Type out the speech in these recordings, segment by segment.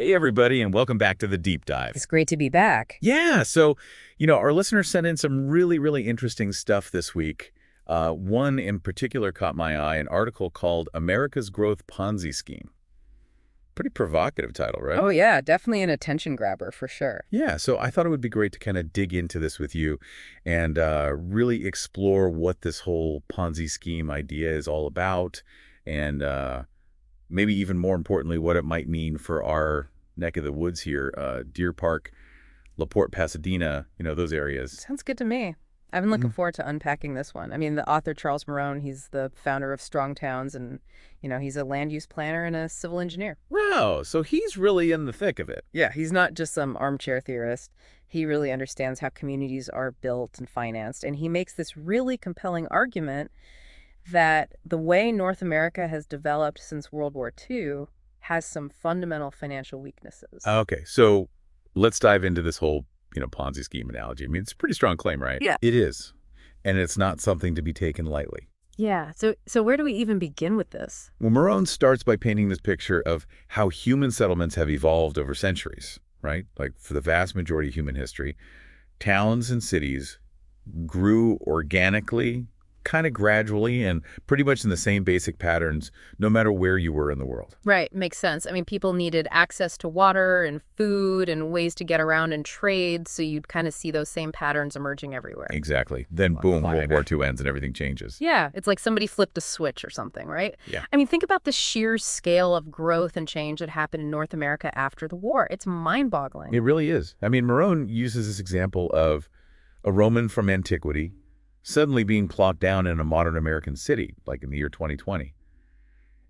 Hey, everybody, and welcome back to the Deep Dive. It's great to be back. Yeah, so, our listeners sent in some really, really interesting stuff this week. One in particular caught my eye, an article called America's Growth Ponzi Scheme. Pretty provocative title, right? Oh, yeah, definitely an attention grabber for sure. Yeah, so I thought it would be great to kind of dig into this with you and really explore what this whole Ponzi scheme idea is all about and maybe even more importantly, what it might mean for our neck of the woods here, Deer Park, LaPorte, Pasadena, those areas. Sounds good to me. I've been looking forward to unpacking this one. I mean, the author Charles Marohn, he's the founder of Strong Towns, and, he's a land use planner and a civil engineer. Wow, so he's really in the thick of it. Yeah, he's not just some armchair theorist. He really understands how communities are built and financed, and he makes this really compelling argument that the way North America has developed since World War II has some fundamental financial weaknesses. Okay, so let's dive into this whole, Ponzi scheme analogy. I mean, it's a pretty strong claim, right? Yeah. It is. And it's not something to be taken lightly. Yeah, so where do we even begin with this? Well, Marohn starts by painting this picture of how human settlements have evolved over centuries, right? Like for the vast majority of human history, towns and cities grew organically, kind of gradually, and pretty much in the same basic patterns, no matter where you were in the world. Right, makes sense. I mean, people needed access to water and food and ways to get around and trade, so you'd kind of see those same patterns emerging everywhere. Exactly. Then boom, World War II ends and everything changes. Yeah, it's like somebody flipped a switch or something, right? Yeah. I mean, think about the sheer scale of growth and change that happened in North America after the war. It's mind-boggling. It really is. I mean, Marohn uses this example of a Roman from antiquity suddenly being plopped down in a modern American city, like in the year 2020.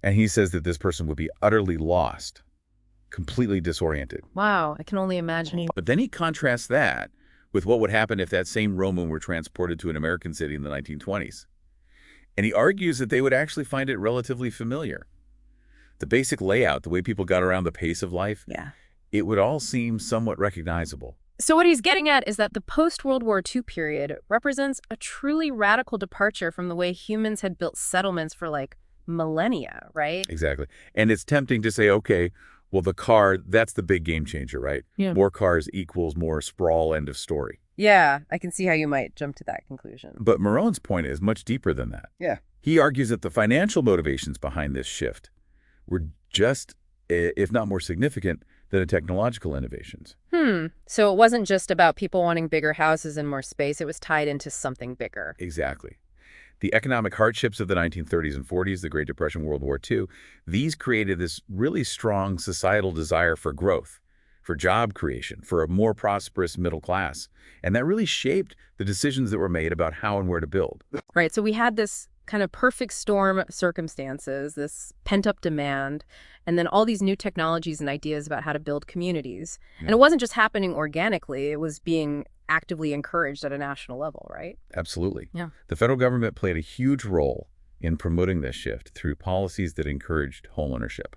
And he says that this person would be utterly lost, completely disoriented. Wow, I can only imagine. But then he contrasts that with what would happen if that same Roman were transported to an American city in the 1920s. And he argues that they would actually find it relatively familiar. The basic layout, the way people got around, the pace of life, it would all seem somewhat recognizable. So what he's getting at is that the post-World War II period represents a truly radical departure from the way humans had built settlements for, like, millennia, right? Exactly. And it's tempting to say, okay, well, the car, that's the big game changer, right? Yeah. More cars equals more sprawl, end of story. Yeah, I can see how you might jump to that conclusion. But Marohn's point is much deeper than that. Yeah. He argues that the financial motivations behind this shift were just, if not more significant, than the technological innovations. So it wasn't just about people wanting bigger houses and more space. It was tied into something bigger. Exactly. The economic hardships of the 1930s and 40s, the Great Depression, World War II, these created this really strong societal desire for growth, for job creation, for a more prosperous middle class. And that really shaped the decisions that were made about how and where to build. Right. So we had this kind of perfect storm of circumstances, this pent-up demand, and then all these new technologies and ideas about how to build communities. Yeah. And it wasn't just happening organically. It was being actively encouraged at a national level, right? Absolutely. Yeah. The federal government played a huge role in promoting this shift through policies that encouraged homeownership.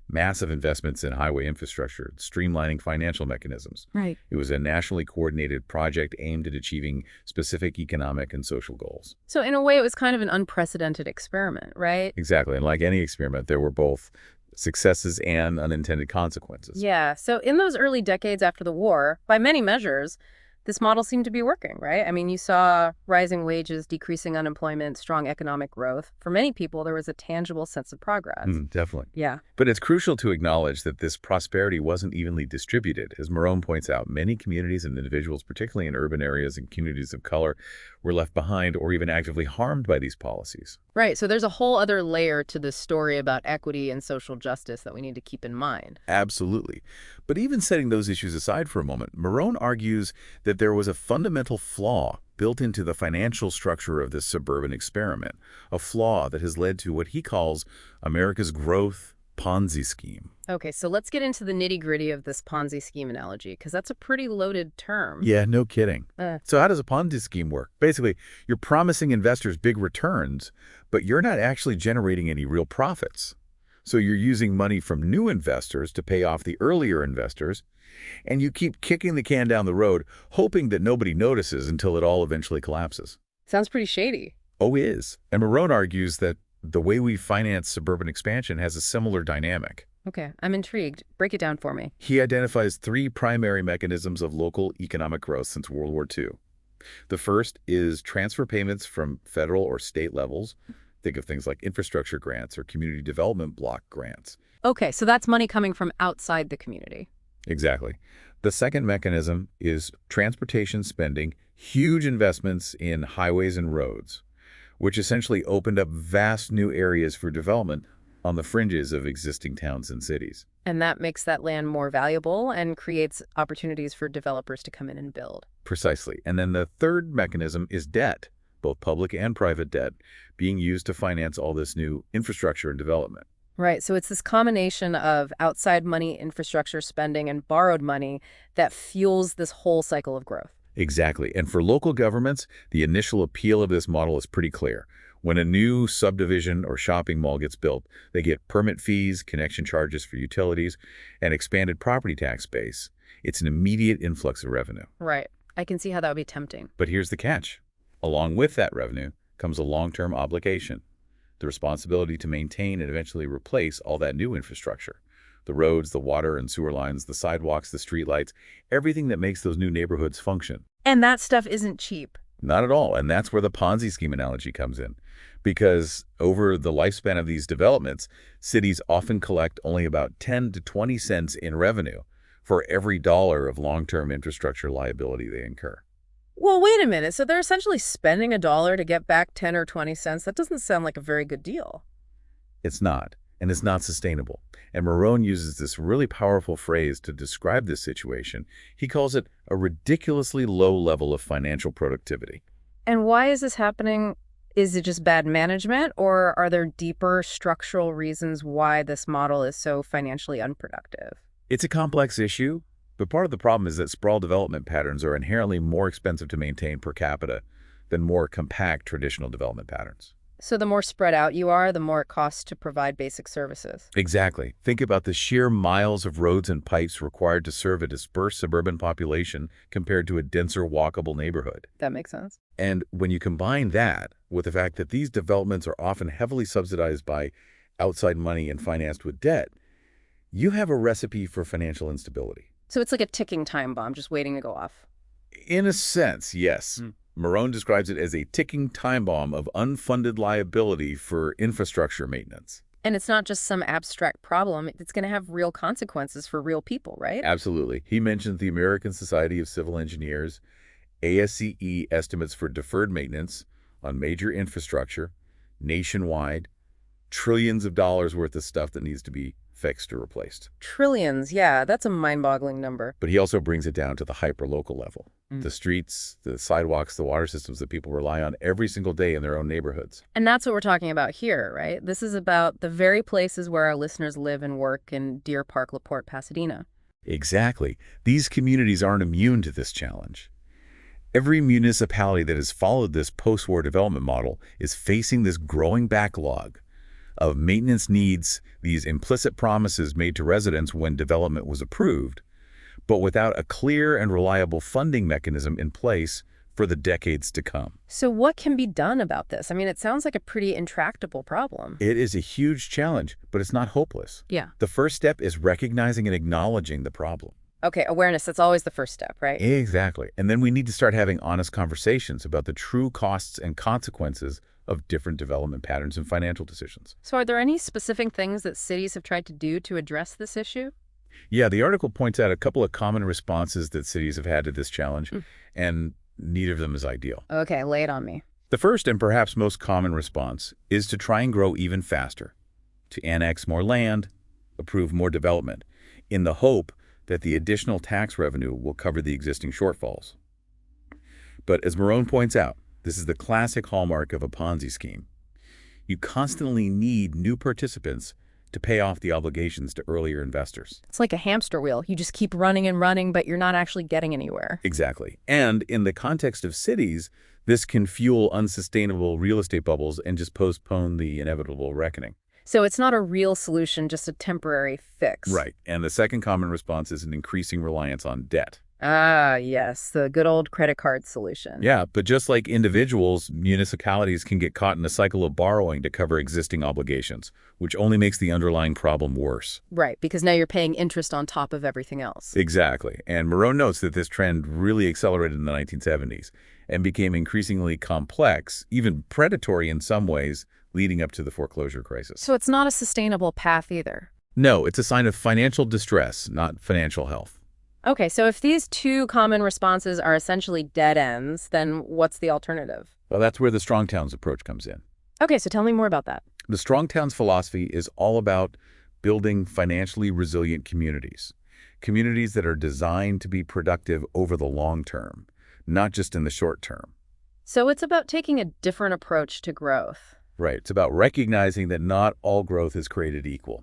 Massive investments in highway infrastructure, streamlining financial mechanisms. Right. It was a nationally coordinated project aimed at achieving specific economic and social goals. So in a way, it was kind of an unprecedented experiment, right? Exactly. And like any experiment, there were both successes and unintended consequences. Yeah. So in those early decades after the war, by many measures, this model seemed to be working, right? I mean, you saw rising wages, decreasing unemployment, strong economic growth. For many people, there was a tangible sense of progress. Definitely. Yeah. But it's crucial to acknowledge that this prosperity wasn't evenly distributed. As Marohn points out, many communities and individuals, particularly in urban areas and communities of color, were left behind or even actively harmed by these policies. Right. So there's a whole other layer to this story about equity and social justice that we need to keep in mind. Absolutely. But even setting those issues aside for a moment, Marohn argues that there was a fundamental flaw built into the financial structure of this suburban experiment, a flaw that has led to what he calls America's Growth Ponzi Scheme. Okay, so let's get into the nitty-gritty of this Ponzi scheme analogy, because that's a pretty loaded term. Yeah, no kidding. So how does a Ponzi scheme work? Basically, you're promising investors big returns, but you're not actually generating any real profits. So you're using money from new investors to pay off the earlier investors, and you keep kicking the can down the road, hoping that nobody notices until it all eventually collapses. Sounds pretty shady. Oh, is. And Marohn argues that the way we finance suburban expansion has a similar dynamic. Okay, I'm intrigued. Break it down for me. He identifies three primary mechanisms of local economic growth since World War II. The first is transfer payments from federal or state levels. Think of things like infrastructure grants or community development block grants. Okay, so that's money coming from outside the community. Exactly. The second mechanism is transportation spending, huge investments in highways and roads, which essentially opened up vast new areas for development on the fringes of existing towns and cities. And that makes that land more valuable and creates opportunities for developers to come in and build. Precisely. And then the third mechanism is debt, both public and private debt, being used to finance all this new infrastructure and development. Right, so it's this combination of outside money, infrastructure spending, and borrowed money that fuels this whole cycle of growth. Exactly. And for local governments, the initial appeal of this model is pretty clear. When a new subdivision or shopping mall gets built, they get permit fees, connection charges for utilities, and expanded property tax base. It's an immediate influx of revenue. Right. I can see how that would be tempting. But here's the catch. Along with that revenue comes a long-term obligation, the responsibility to maintain and eventually replace all that new infrastructure. The roads, the water and sewer lines, the sidewalks, the streetlights, everything that makes those new neighborhoods function. And that stuff isn't cheap. Not at all. And that's where the Ponzi scheme analogy comes in. Because over the lifespan of these developments, cities often collect only about 10 to 20 cents in revenue for every dollar of long-term infrastructure liability they incur. Well, wait a minute. So they're essentially spending $1 to get back 10 or 20 cents. That doesn't sound like a very good deal. It's not, and it's not sustainable. And Marohn uses this really powerful phrase to describe this situation. He calls it a ridiculously low level of financial productivity. And why is this happening? Is it just bad management, or are there deeper structural reasons why this model is so financially unproductive? It's a complex issue, but part of the problem is that sprawl development patterns are inherently more expensive to maintain per capita than more compact traditional development patterns. So the more spread out you are, the more it costs to provide basic services. Exactly. Think about the sheer miles of roads and pipes required to serve a dispersed suburban population compared to a denser walkable neighborhood. That makes sense. And when you combine that with the fact that these developments are often heavily subsidized by outside money and financed with debt, you have a recipe for financial instability. So it's like a ticking time bomb just waiting to go off. In a sense, yes. Marohn describes it as a ticking time bomb of unfunded liability for infrastructure maintenance. And it's not just some abstract problem. It's going to have real consequences for real people, right? Absolutely. He mentions the American Society of Civil Engineers, ASCE estimates for deferred maintenance on major infrastructure, nationwide, trillions of dollars worth of stuff that needs to be fixed or replaced. Trillions, yeah, that's a mind-boggling number. But he also brings it down to the hyper-local level. The streets, the sidewalks, the water systems that people rely on every single day in their own neighborhoods. And that's what we're talking about here, right? This is about the very places where our listeners live and work in Deer Park, LaPorte, Pasadena. Exactly. These communities aren't immune to this challenge. Every municipality that has followed this post-war development model is facing this growing backlog of maintenance needs, these implicit promises made to residents when development was approved, but without a clear and reliable funding mechanism in place for the decades to come. So what can be done about this? I mean, it sounds like a pretty intractable problem. It is a huge challenge, but it's not hopeless. Yeah. The first step is recognizing and acknowledging the problem. Okay, awareness, that's always the first step, right? Exactly. And then we need to start having honest conversations about the true costs and consequences of different development patterns and financial decisions. So are there any specific things that cities have tried to do to address this issue? Yeah, the article points out a couple of common responses that cities have had to this challenge, and neither of them is ideal. Okay, lay it on me. The first and perhaps most common response is to try and grow even faster, to annex more land, approve more development, in the hope that the additional tax revenue will cover the existing shortfalls. But as Marohn points out, this is the classic hallmark of a Ponzi scheme. You constantly need new participants to pay off the obligations to earlier investors. It's like a hamster wheel. You just keep running and running, but you're not actually getting anywhere. Exactly. And in the context of cities, this can fuel unsustainable real estate bubbles and just postpone the inevitable reckoning. So it's not a real solution, just a temporary fix. Right. And the second common response is an increasing reliance on debt. Ah, yes, the good old credit card solution. Yeah, but just like individuals, municipalities can get caught in a cycle of borrowing to cover existing obligations, which only makes the underlying problem worse. Right, because now you're paying interest on top of everything else. Exactly. And Marohn notes that this trend really accelerated in the 1970s and became increasingly complex, even predatory in some ways, leading up to the foreclosure crisis. So it's not a sustainable path either. No, it's a sign of financial distress, not financial health. Okay, so if these two common responses are essentially dead ends, then what's the alternative? Well, that's where the Strong Towns approach comes in. Okay, so tell me more about that. The Strong Towns philosophy is all about building financially resilient communities, communities that are designed to be productive over the long term, not just in the short term. So it's about taking a different approach to growth. Right. It's about recognizing that not all growth is created equal.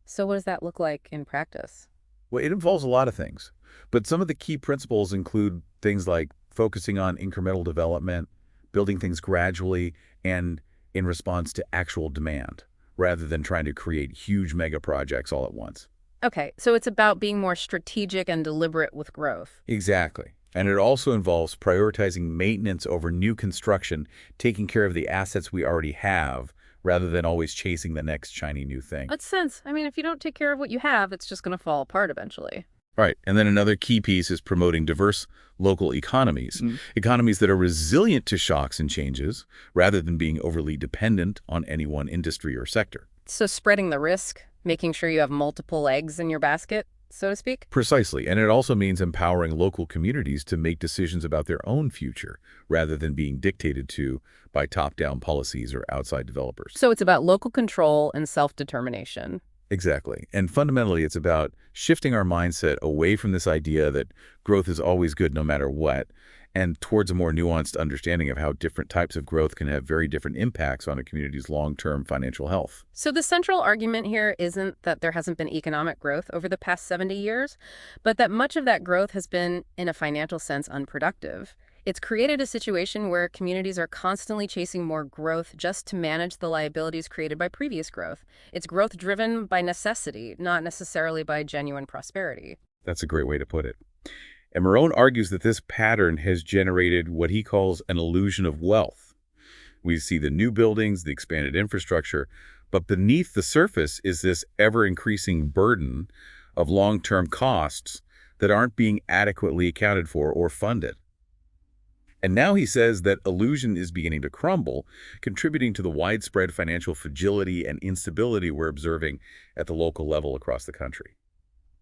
So what does that look like in practice? Well, it involves a lot of things, but some of the key principles include things like focusing on incremental development, building things gradually, and in response to actual demand, rather than trying to create huge mega projects all at once. Okay, so it's about being more strategic and deliberate with growth. Exactly. And it also involves prioritizing maintenance over new construction, taking care of the assets we already have, rather than always chasing the next shiny new thing. Makes sense. I mean, if you don't take care of what you have, it's just going to fall apart eventually. Right. And then another key piece is promoting diverse local economies, economies that are resilient to shocks and changes, rather than being overly dependent on any one industry or sector. So spreading the risk, making sure you have multiple eggs in your basket, so to speak? Precisely. And it also means empowering local communities to make decisions about their own future, rather than being dictated to by top-down policies or outside developers. So it's about local control and self-determination. Exactly. And fundamentally, it's about shifting our mindset away from this idea that growth is always good no matter what, and towards a more nuanced understanding of how different types of growth can have very different impacts on a community's long-term financial health. So the central argument here isn't that there hasn't been economic growth over the past 70 years, but that much of that growth has been, in a financial sense, unproductive. It's created a situation where communities are constantly chasing more growth just to manage the liabilities created by previous growth. It's growth driven by necessity, not necessarily by genuine prosperity. That's a great way to put it. And Marohn argues that this pattern has generated what he calls an illusion of wealth. We see the new buildings, the expanded infrastructure, but beneath the surface is this ever-increasing burden of long-term costs that aren't being adequately accounted for or funded. And now he says that illusion is beginning to crumble, contributing to the widespread financial fragility and instability we're observing at the local level across the country.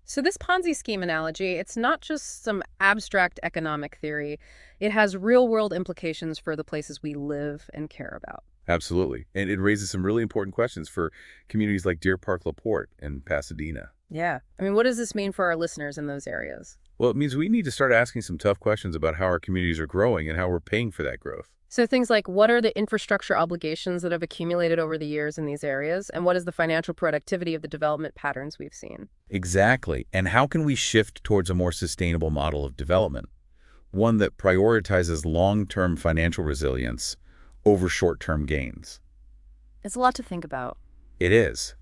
So this Ponzi scheme analogy, it's not just some abstract economic theory. It has real-world implications for the places we live and care about. Absolutely. And it raises some really important questions for communities like Deer Park, LaPorte, and Pasadena. Yeah. I mean, what does this mean for our listeners in those areas? Well, it means we need to start asking some tough questions about how our communities are growing and how we're paying for that growth. So things like, what are the infrastructure obligations that have accumulated over the years in these areas? And what is the financial productivity of the development patterns we've seen? Exactly. And how can we shift towards a more sustainable model of development? One that prioritizes long-term financial resilience over short-term gains. It's a lot to think about. It is.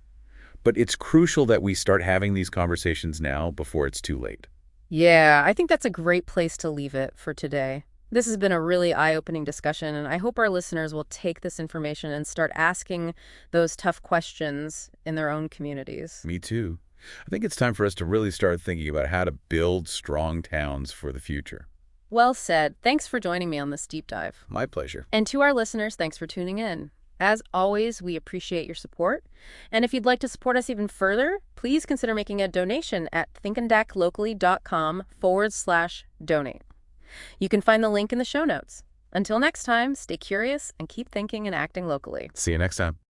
But it's crucial that we start having these conversations now before it's too late. Yeah, I think that's a great place to leave it for today. This has been a really eye-opening discussion, and I hope our listeners will take this information and start asking those tough questions in their own communities. Me too. I think it's time for us to really start thinking about how to build strong towns for the future. Well said. Thanks for joining me on this deep dive. My pleasure. And to our listeners, thanks for tuning in. As always, we appreciate your support. And if you'd like to support us even further, please consider making a donation at thinkandacclocally.com/donate. You can find the link in the show notes. Until next time, stay curious and keep thinking and acting locally. See you next time.